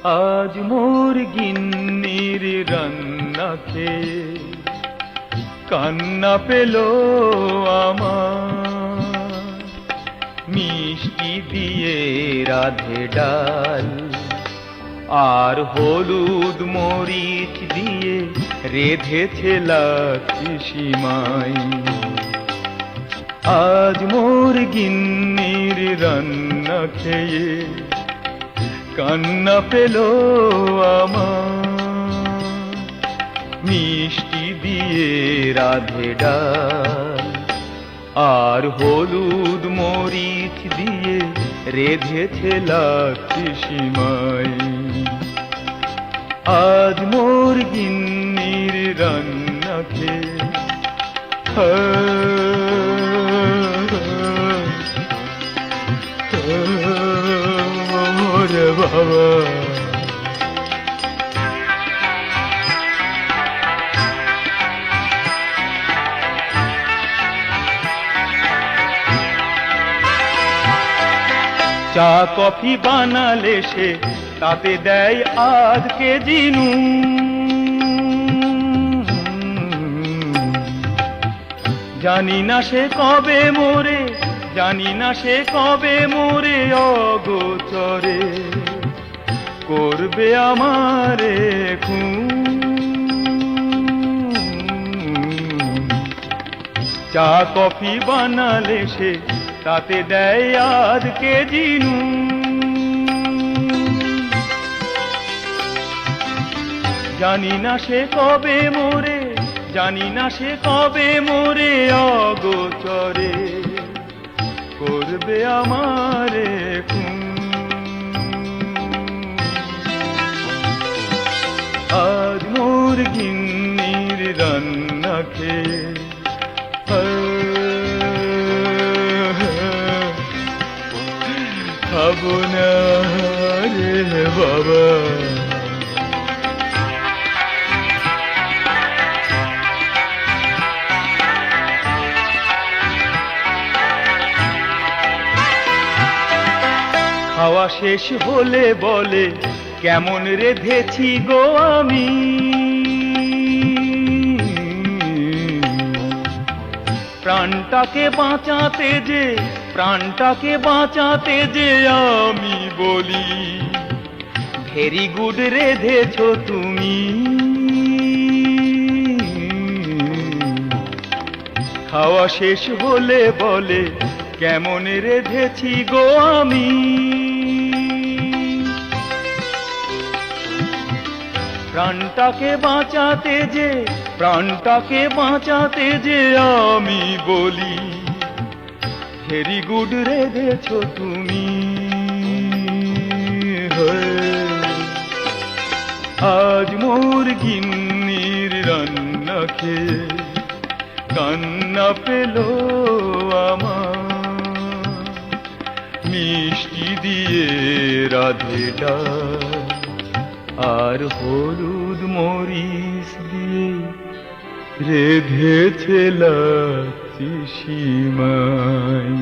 আজ মোর গিন্নির রান্না খেয়ে কান্না পেল আমার। মিষ্টি দিয়ে রাধে ডাল আর হলুদ মরিচ দিয়ে রেধেছে লাচ্ছি সিমাই। আজ মোর গিন্নির রান্না খেয়ে কান্না পেল আমার। মিষ্টি দিয়ে রাধে ডাল আর হলুদ মরিচ দিয়ে রেধেছে লাচ্ছি সিমাই। আজ মোর গিন্নির রান্না খেয়ে ওরে বাবা। চা কফি বানালে সে তাতে দেয় আধ কেজি নুন। জানি না সে কবে মোরে, জানি না সে কবে মোরে অগোচরে করবে আমারে খুন। চা কফি বানালে সে তাতে দেয় আধ কেজি নুন। জানি না সে কবে মোরে, জানি না সে কবে মোরে অগোচরে করবে আমারে খুন। আজ মোর গিন্নির রান্না খেয়ে খাবো না রে বাবা। খাওয়া শেষ হলে বলে কেমন রেধেছি গো আমি। প্রাণটাকে বাঁচাতে যে, প্রাণটাকে বাঁচাতে যে আমি বলি ভেরি গুড রেধেছো তুমি। খাওয়া শেষ হলে বলে কেমন রেধেছি গো আমি। প্রাণটাকে বাঁচাতে যে, প্রাণটাকে বাঁচাতে যে আমি বলি ভেরি গুড রেধেছো তুমি। আজ মোর গিন্নির রান্না খেয়ে কান্না পেল আমার। মিষ্টি দিয়ে রাধে ডাল আর হলুদ মরিচ দিয়ে রেধেছে লাচ্ছি সিমাই।